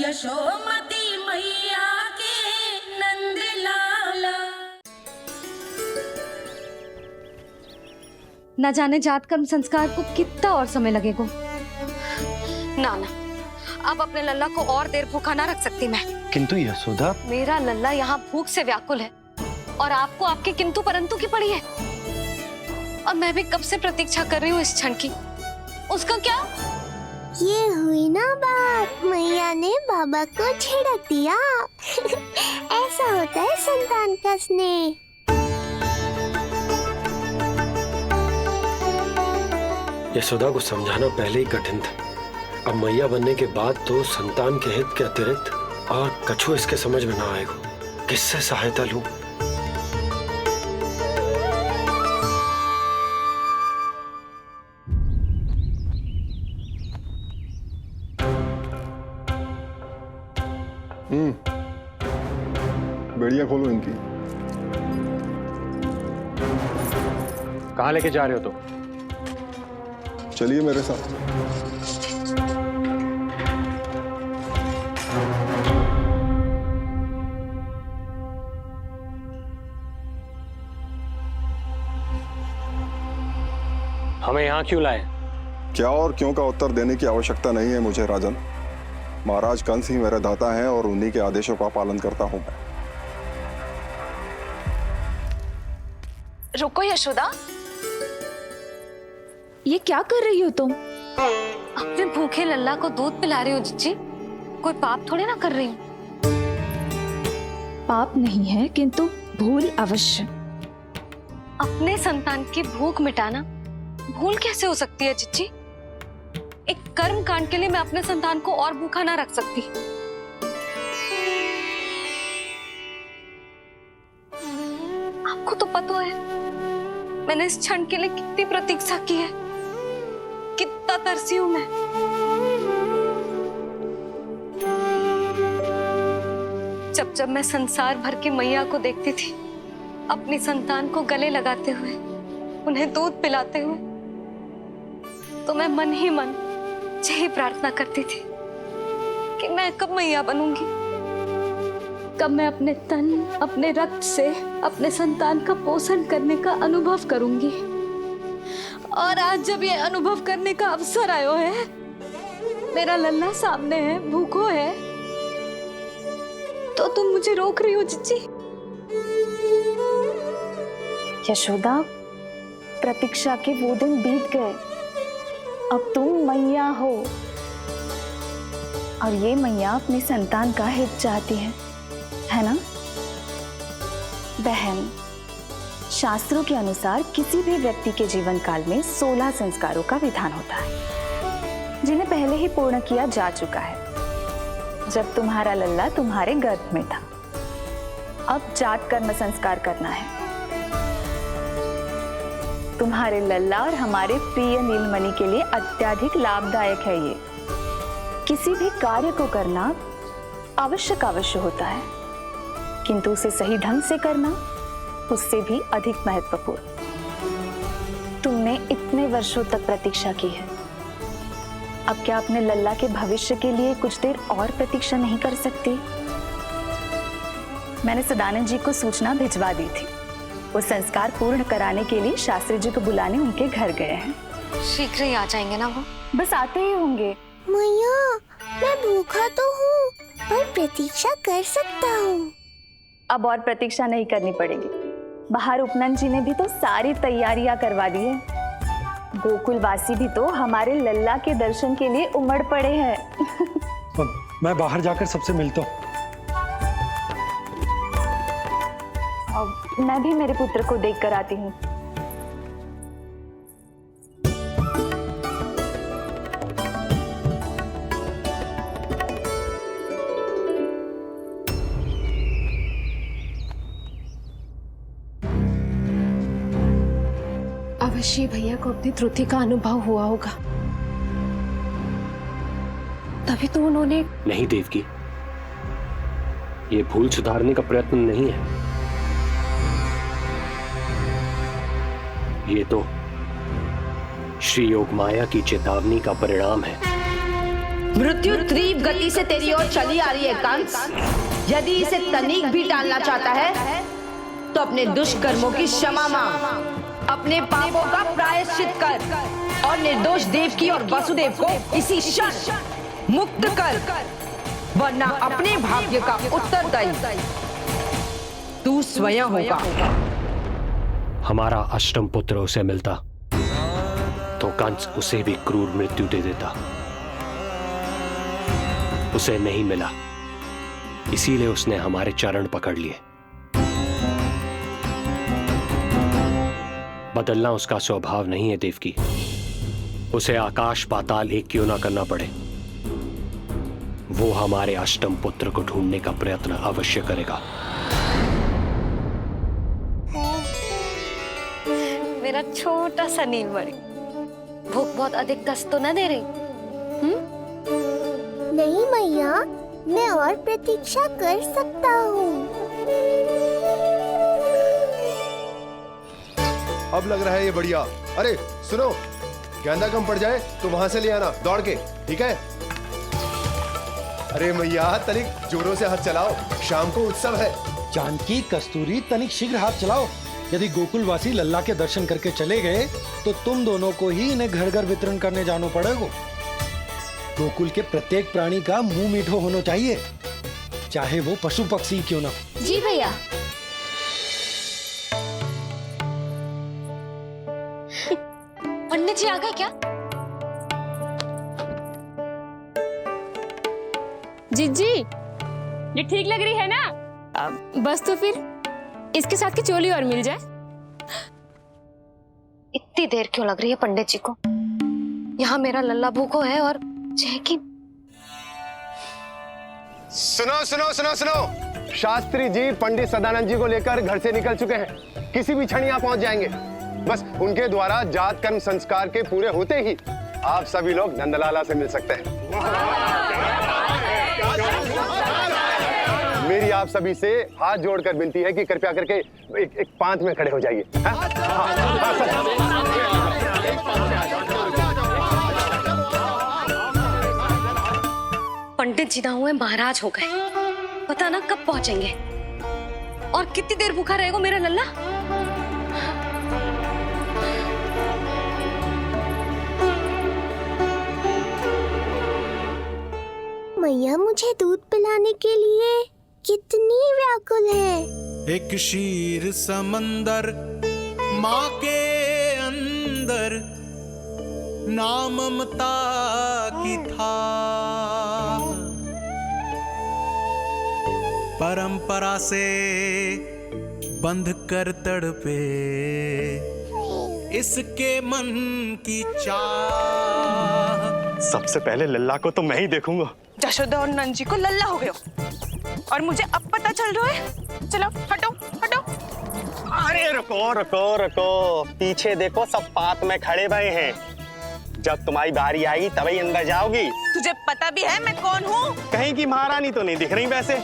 यशोमती मैया के नंद लाला। न जाने जात कर्म संस्कार को कितना और समय लगेगा। ना ना, अब अपने लल्ला को और देर भूखा ना रख सकती मैं। किंतु यशोदा, मेरा लल्ला यहाँ भूख से व्याकुल है और आपको आपके किंतु परंतु की पड़ी है। और मैं भी कब से प्रतीक्षा कर रही हूँ इस क्षण की। उसका क्या? ये हुई ना बात, मैया ने बाबा को छिड़क दिया। ऐसा होता है संतान का स्नेह। यशोदा को समझाना पहले ही कठिन था, अब मैया बनने के बाद तो संतान के हित के अतिरिक्त और कछु इसके समझ में ना आएगा। किससे सहायता लूं? बढ़िया, खोलो इनकी। कहाँ लेके जा रहे हो? तो चलिए मेरे साथ। हमें यहाँ क्यों लाए? क्या और क्यों का उत्तर देने की आवश्यकता नहीं है मुझे राजन। महाराज कंस ही मेरे दाता हैं और उन्हीं के आदेशों का पालन करता हूं मैं। रुको यशोदा, ये क्या कर रही हो तुम? अपने भूखे लल्ला को दूध पिला रही हो जिज्जी। कोई पाप थोड़ी ना कर रही हूँ। पाप नहीं है, किंतु भूल अवश्य। अपने संतान की भूख मिटाना भूल कैसे हो सकती है जिज्जी? एक कर्म कांड के लिए मैं अपने संतान को और भूखा ना रख सकती। आपको तो पता है मैंने इस क्षण के लिए कितनी प्रतीक्षा की है, कितना तरसी हूं मैं। जब जब मैं संसार भर की मैया को देखती थी अपनी संतान को गले लगाते हुए, उन्हें दूध पिलाते हुए, तो मैं मन ही मन यही प्रार्थना करती थी कि मैं कब मैया बनूंगी, कब मैं अपने तन अपने रक्त से अपने संतान का पोषण करने का अनुभव करूंगी। और आज जब ये अनुभव करने का अवसर आयो है, मेरा लल्ला सामने है, भूखो है, तो तुम मुझे रोक रही हो जिज्जी? यशोदा, प्रतीक्षा के वो दिन बीत गए। अब तुम मैया हो और ये मैया अपनी संतान का हित चाहती है ना? बहन, शास्त्रों के अनुसार किसी भी व्यक्ति के जीवन काल में 16 संस्कारों का विधान होता है, जिन्हें पहले ही पूर्ण किया जा चुका है जब तुम्हारा लल्ला तुम्हारे गर्भ में था। अब जात कर्म संस्कार करना है। तुम्हारे लल्ला और हमारे प्रिय नीलमणि के लिए अत्यधिक लाभदायक है ये। किसी भी कार्य को करना अवश्य होता है, किंतु उसे सही ढंग से करना उससे भी अधिक महत्वपूर्ण। तुमने इतने वर्षों तक प्रतीक्षा की है, अब क्या अपने लल्ला के भविष्य के लिए कुछ देर और प्रतीक्षा नहीं कर सकती? मैंने सदानंद जी को सूचना भिजवा दी थी। वो संस्कार पूर्ण कराने के लिए शास्त्री जी को बुलाने उनके घर गए हैं। शीघ्र ही आ जाएंगे ना वो? बस आते ही होंगे। मैया, मैं भूखा तो हूँ पर प्रतीक्षा कर सकता हूँ। अब और प्रतीक्षा नहीं करनी पड़ेगी। बाहर उपनंद जी ने भी तो सारी तैयारियां करवा दी है। गोकुलवासी भी तो हमारे लल्ला के दर्शन के लिए उमड़ पड़े हैं। मैं बाहर जाकर सबसे मिलता हूँ। मैं भी मेरे पुत्र को देख कर आती हूँ। अवश्य भैया को अपनी त्रुटि का अनुभव हुआ होगा, तभी तो उन्होंने। नहीं देवकी, ये भूल सुधारने का प्रयत्न नहीं है, ये तो श्री योग माया की चेतावनी का परिणाम है। मृत्यु तीव्र गति से तेरी ओर चली आ रही है कंस। यदि इसे तनिक भी टालना चाहता है तो अपने दुष्कर्मों की क्षमा मांग, अपने पापों का प्रायश्चित कर और निर्दोष देवकी और वसुदेव को इसी क्षण मुक्त कर, वरना अपने भाग्य का उत्तरदायी तू स्वयं होगा। हमारा अष्टम पुत्र उसे मिलता तो कंस उसे भी क्रूर मृत्यु दे देता। उसे नहीं मिला, इसीलिए उसने हमारे चरण पकड़ लिए। बदलना उसका स्वभाव नहीं है देवकी। उसे आकाश पाताल एक क्यों ना करना पड़े, वो हमारे अष्टम पुत्र को ढूंढने का प्रयत्न अवश्य करेगा। मेरा छोटा सा नीलमणि, भूख बहुत अधिक कष्ट तो न दे रही? नहीं मैया, मैं और प्रतीक्षा कर सकता हूँ। अब लग रहा है ये बढ़िया। अरे सुनो, गेंदा कम पड़ जाए तो वहां से ले आना दौड़ के, ठीक है? अरे मैया तनिक जोरों से हाथ चलाओ, शाम को उत्सव है। जानकी, कस्तूरी, तनिक शीघ्र हाथ चलाओ। यदि गोकुलवासी लल्ला के दर्शन करके चले गए तो तुम दोनों को ही इन्हें घर घर वितरण करने जाना पड़ेगा। गोकुल के प्रत्येक प्राणी का मुंह मीठो होना चाहिए, चाहे वो पशु पक्षी क्यों ना। जी भैया। पंडित जी आ गए क्या? जीजी, ये ठीक लग रही है ना? बस तो फिर इसके साथ की चोली और मिल जाए। इतनी देर क्यों लग रही है पंडित जी को? यहाँ मेरा लल्ला भूखो है और जय की। सुनो सुनो सुनो सुनो, शास्त्री जी पंडित सदानंद जी को लेकर घर से निकल चुके हैं। किसी भी क्षण यहाँ पहुंच जाएंगे। बस उनके द्वारा जात कर्म संस्कार के पूरे होते ही आप सभी लोग नंदलाला से मिल सकते हैं। मेरी आप सभी से हाथ जोड़कर विनती है कि कृपया करके एक पांत में खड़े हो जाइए। पंडित जी ना हुए महाराज हो गए, पता ना कब पहुंचेंगे और कितनी देर भूखा रहेगा मेरा लल्ला। मैया मुझे दूध पिलाने के लिए कितनी व्याकुल है। एक शीर समंदर माँ के अंदर, ना ममता की था, परंपरा से बंध कर तड़पे इसके मन की चाह। सबसे पहले लल्ला को तो मैं ही देखूंगा। जशोदा और नंद जी को लल्ला हो गयो और मुझे अब पता चल रहा है। चलो हटो हटो। अरे रुको रुको रुको, पीछे देखो, सब पात में खड़े भये हैं। जब तुम्हारी बारी आएगी तभी अंदर जाओगी। तुझे पता भी है मैं कौन हूँ? कहीं की महारानी तो नहीं दिख रही वैसे,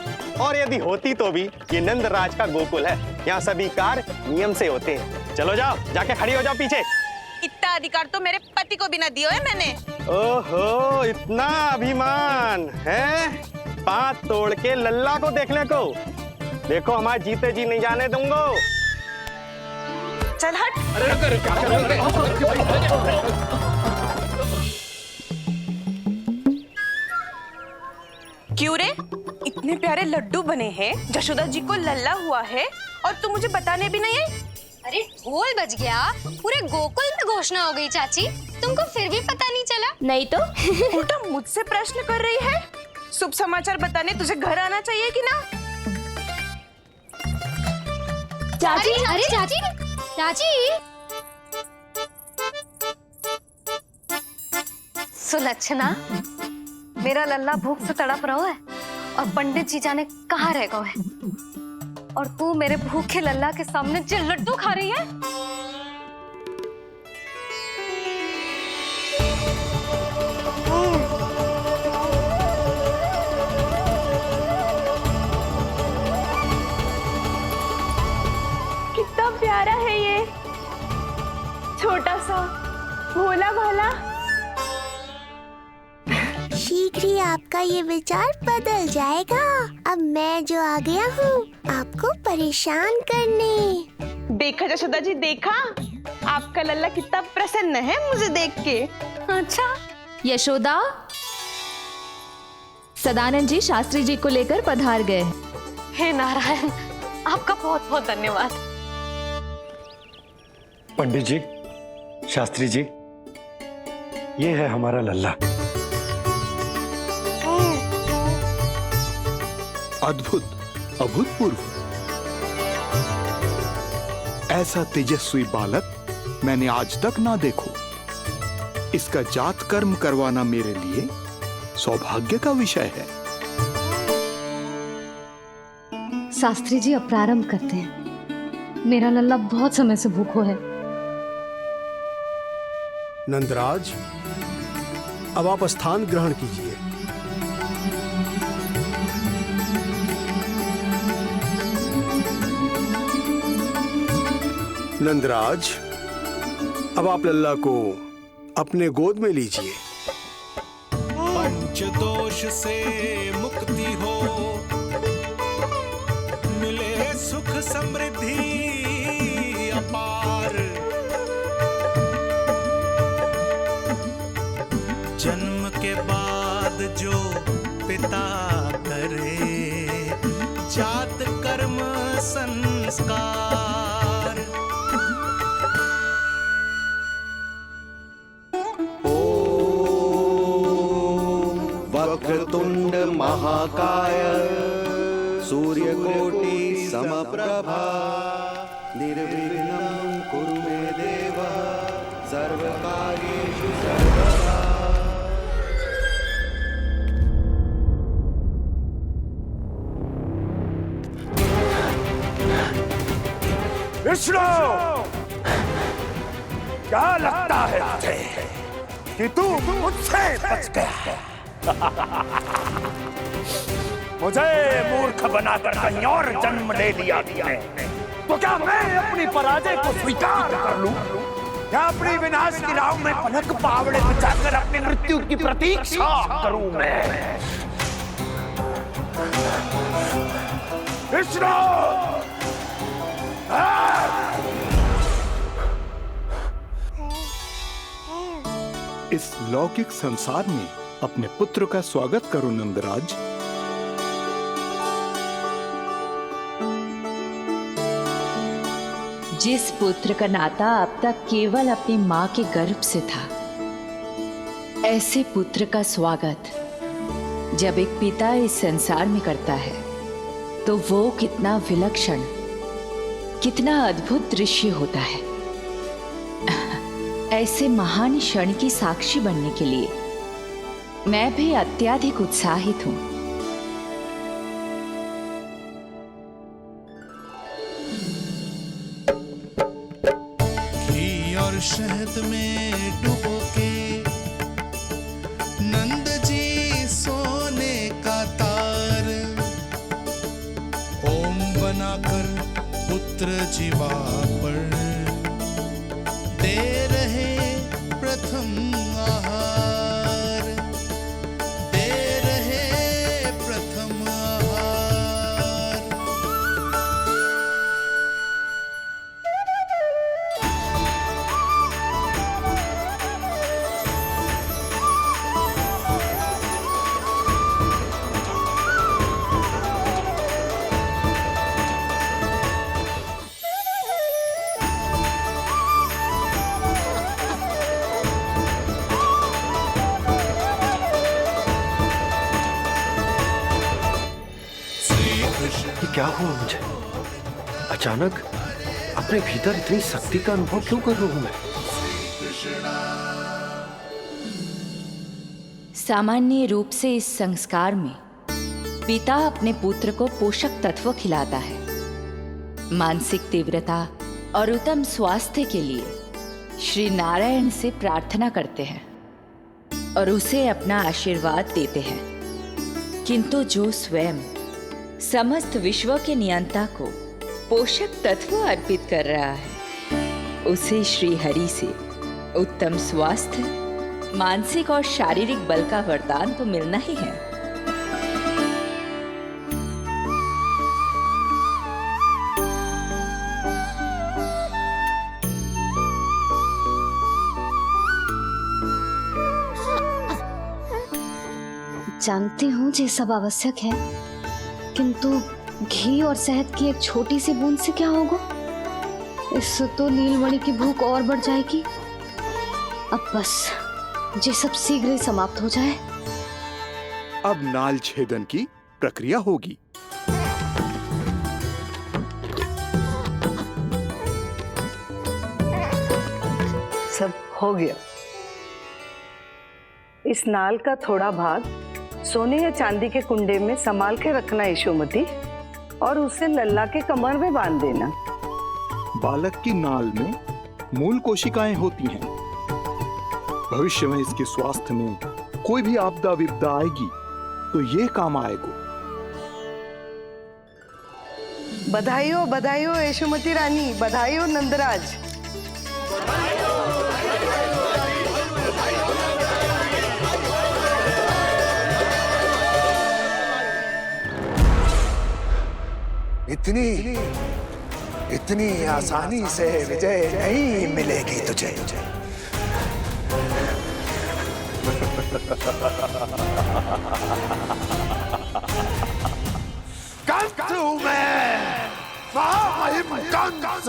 और यदि होती तो भी ये नंद राज का गोकुल है, यहाँ सभी कार्य नियम से होते हैं। चलो जाओ, जाके खड़ी हो जाओ पीछे। इतना अधिकार तो मेरे पति को भी ना दिया है मैंने। ओहो, इतना अभिमान है? पात तोड़ के लल्ला को देखने को। देखो हमारे जीते जी नहीं जाने दूंगा। चल हट। क्यों रे, इतने प्यारे लड्डू बने हैं, जशोदा जी को लल्ला हुआ है और तू मुझे बताने भी नहीं है? अरे ढोल बज गया, पूरे गोकुल में घोषणा हो गई चाची, तुमको फिर भी पता नहीं चला? नहीं तो उल्टा मुझसे प्रश्न कर रही है। शुभ समाचार बताने तुझे घर आना चाहिए कि ना? चाची, अरे चाची, चाची। सुलक्षणा, मेरा लल्ला भूख से तड़प रहा है और पंडित जी जाने कहाँ रह गए हैं, और तू मेरे भूखे लल्ला के सामने जो लड्डू खा रही है। कितना प्यारा है ये, छोटा सा भोला भाला। शीघ्र ही आपका ये विचार बदल जाएगा। अब मैं जो आ गया हूँ आपको परेशान करने। देखा जशोदा जी, देखा आपका लल्ला कितना प्रसन्न है मुझे देख के। अच्छा यशोदा, सदानंद जी शास्त्री जी को लेकर पधार गए। हे नारायण, आपका बहुत बहुत धन्यवाद। पंडित जी, शास्त्री जी, ये है हमारा लल्ला। अद्भुत, अभूतपूर्व। ऐसा तेजस्वी बालक मैंने आज तक ना देखो। इसका जात कर्म करवाना मेरे लिए सौभाग्य का विषय है। शास्त्री जी अब प्रारंभ करते हैं। मेरा लल्ला बहुत समय से भूखो है। नंदराज, अब आप स्थान ग्रहण कीजिए। नंदराज, अब आप लल्ला को अपने गोद में लीजिए। पंच दोष से मुक्ति हो, मिले सुख समृद्धि अपार। जन्म के बाद जो पिता करे, जात कर्म संस्कार। वक्रतुंड महाकाय, सूर्यकोटि समप्रभा, निर्विघ्नं कुरु मे देव, सर्वकार्येषु सर्वदा। विष्णु, क्या लगता है तुझे कि तू मुझसे बच गया? मुझे मूर्ख बनाकर कहीं और जन्म ले लिया तुमने, तो क्या मैं अपनी पराजय को स्वीकार कर लूं? क्या अपनी विनाश की राह में पलक पावड़े बचाकर अपनी मृत्यु की प्रतीक्षा करूं मैं? विष्णु, इस लौकिक संसार में अपने पुत्र का स्वागत करो नंदराज। जिस पुत्र का नाता अब तक केवल अपनी मां के गर्भ से था, ऐसे पुत्र का स्वागत जब एक पिता इस संसार में करता है तो वो कितना विलक्षण, कितना अद्भुत दृश्य होता है। ऐसे महान क्षण की साक्षी बनने के लिए मैं भी अत्यधिक उत्साहित हूं। घी और शहद में डुबो के नंद जी सोने का तार, ओम बनाकर पुत्र जीवा पर दे रहे प्रथम आहार, दे रहे प्रथम आहार। ये क्या हुआ मुझे? अचानक अपने भीतर इतनी शक्ति का अनुभव क्यों कर रहा हूं मैं? सामान्य रूप से इस संस्कार में पिता अपने पुत्र को पोषक तत्व खिलाता है। मानसिक तीव्रता और उत्तम स्वास्थ्य के लिए श्री नारायण से प्रार्थना करते हैं और उसे अपना आशीर्वाद देते हैं। किंतु जो स्वयं समस्त विश्व के नियंता को पोषक तत्व अर्पित कर रहा है, उसे श्री हरि से उत्तम स्वास्थ्य मानसिक और शारीरिक बल का वरदान तो मिलना ही है। जानती हूँ ये सब आवश्यक है, किंतु घी और शहद की एक छोटी सी बूंद से क्या होगा? इससे तो नीलमणि की भूख और बढ़ जाएगी। अब बस ये सब शीघ्र ही समाप्त हो जाए। अब नाल छेदन की प्रक्रिया होगी। सब हो गया। इस नाल का थोड़ा भाग सोने या चांदी के कुंडे में संभाल के रखना यशोमती, और उसे लल्ला के कमर में बांध देना। बालक की नाल में मूल कोशिकाएं होती हैं। भविष्य में इसके स्वास्थ्य में कोई भी आपदा विपदा आएगी तो ये काम आएगा। बधाई हो यशोमती रानी, बधाई हो नंदराज। इतनी आसानी से विजय नहीं मिलेगी तुझे। कंस हूं मैं, कंस।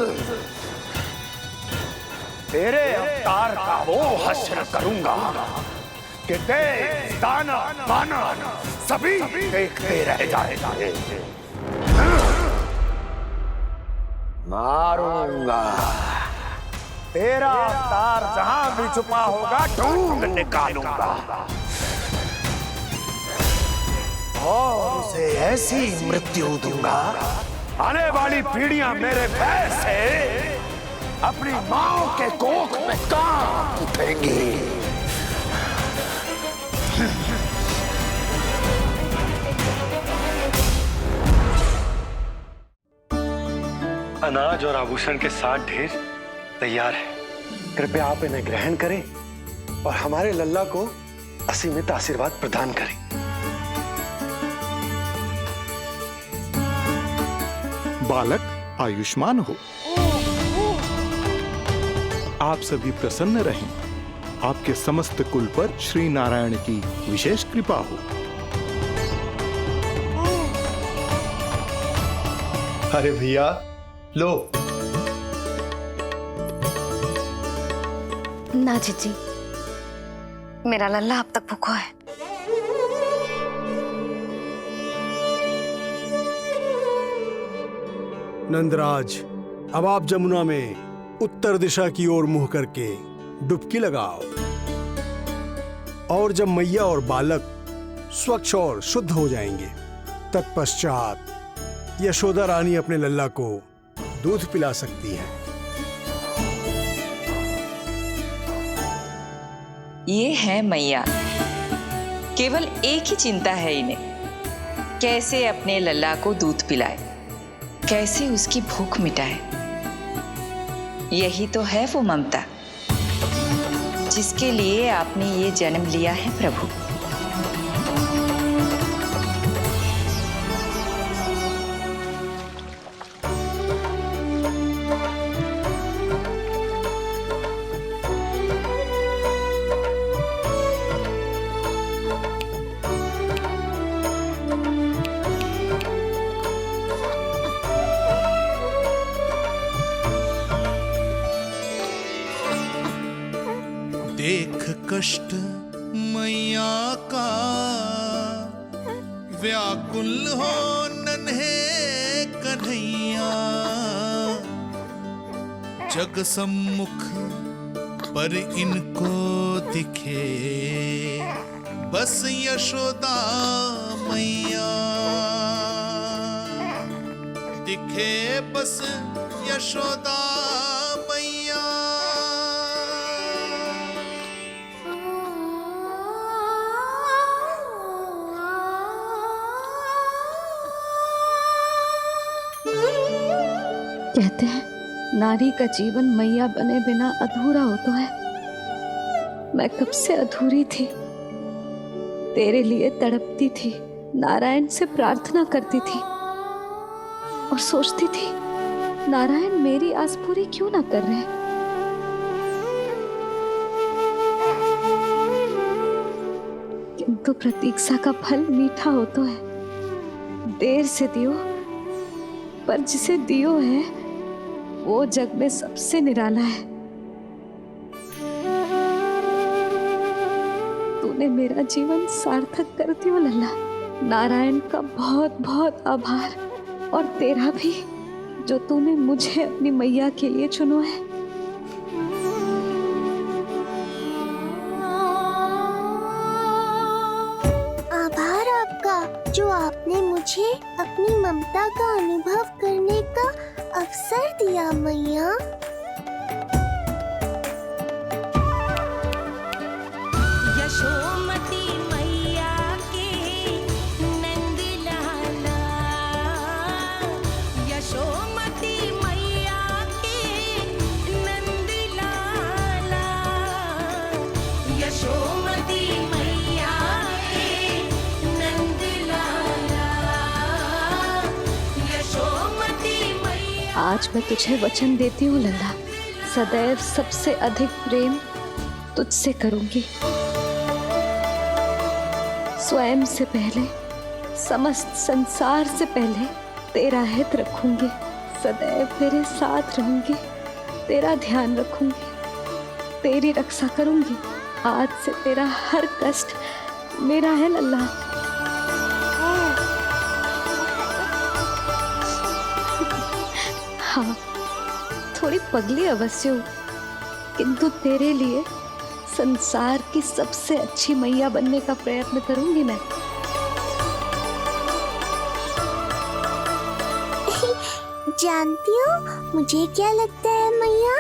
तेरे अवतार का वो हश्र करूंगा कि देश, दानव, मानव सभी देखते रह जाएंगे। मारूंगा तेरा अवतार, जहां भी छुपा होगा ढूंढ निकालूंगा और उसे ऐसी मृत्यु दूंगा, आने वाली पीढ़ियां मेरे भय से अपनी मां के कोख में कांप उठेंगी। अनाज और आभूषण के 7 ढेर तैयार है। कृपया आप इन्हें ग्रहण करें और हमारे लल्ला को असीमित आशीर्वाद प्रदान करें। बालक आयुष्मान हो। आप सभी प्रसन्न रहें। आपके समस्त कुल पर श्री नारायण की विशेष कृपा हो। अरे भैया लो। ना जीजी, मेरा लल्ला अब तक भूखा है। नंदराज, अब आप जमुना में उत्तर दिशा की ओर मुंह करके डुबकी लगाओ, और जब मैया और बालक स्वच्छ और शुद्ध हो जाएंगे, तत्पश्चात यशोदा रानी अपने लल्ला को दूध पिला सकती है। ये है मैया, केवल एक ही चिंता है इन्हें, कैसे अपने लल्ला को दूध पिलाए, कैसे उसकी भूख मिटाए। यही तो है वो ममता जिसके लिए आपने ये जन्म लिया है प्रभु। देख कष्ट मैया का, व्याकुल हो नन्हे कन्हैया। जग सम्मुख पर इनको दिखे बस यशोदा मैया, दिखे बस यशोदा मैया। कहते हैं नारी का जीवन मैया बने बिना अधूरा होता है। मैं कब से अधूरी थी, तेरे लिए तड़पती थी, नारायण से प्रार्थना करती थी और सोचती थी नारायण मेरी आस पूरी क्यों ना कर रहे। किंतु प्रतीक्षा का फल मीठा होता है, देर से दियो पर जिसे दियो है वो जग में सबसे निराला है। तूने मेरा जीवन सार्थक कर दियो लल्ला। नारायण का बहुत बहुत आभार, और तेरा भी जो तूने मुझे अपनी मैया के लिए चुनो है। आभार आपका जो आपने मुझे अपनी ममता का अनुभव करने का अवसर दिया मैया। यशोमती मैया के नंद लाला, यशोमती मैया के नंद लाला, यशोमती मैया के नंद लाला, यशोमती मैया। आज मैं तुझे वचन देती हूँ लल्ला, सदैव सबसे अधिक प्रेम तुझसे करूंगी। स्वयं से पहले, समस्त संसार से पहले तेरा हित रखूंगी। सदैव तेरे साथ रहूंगी, तेरा ध्यान रखूंगी, तेरी रक्षा करूंगी। आज से तेरा हर कष्ट मेरा है लल्ला। हाँ, थोड़ी पगली अवश्य हूँ, किंतु तेरे लिए संसार की सबसे अच्छी मैया बनने का प्रयत्न करूंगी मैं। जानती हो मुझे क्या लगता है मैया,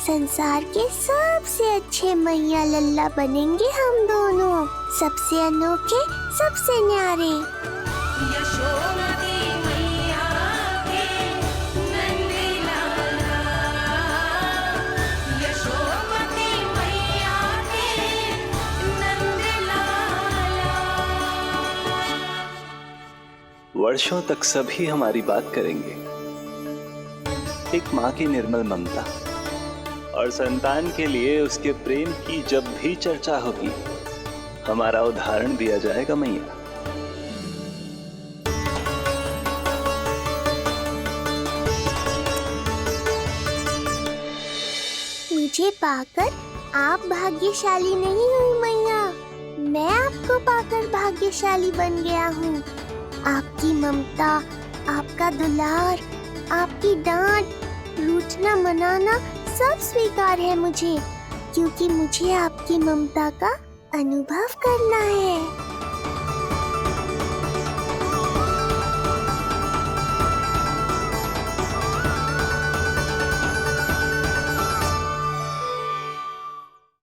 संसार के सबसे अच्छे मैया लल्ला बनेंगे हम दोनों, सबसे अनोखे, सबसे न्यारे। यशोमती मैया के नंद लाला, यशोमती मैया के नंद लाला। वर्षों तक सभी हमारी बात करेंगे। एक माँ की निर्मल ममता और संतान के लिए उसके प्रेम की जब भी चर्चा होगी, हमारा उदाहरण दिया जाएगा मैया। मुझे पाकर आप भाग्यशाली नहीं हुई मैया, मैं आपको पाकर भाग्यशाली बन गया हूँ। आपकी ममता, आपका दुलार, आपकी डांट, रूठना मनाना सब स्वीकार है मुझे, क्योंकि मुझे आपकी ममता का अनुभव करना है।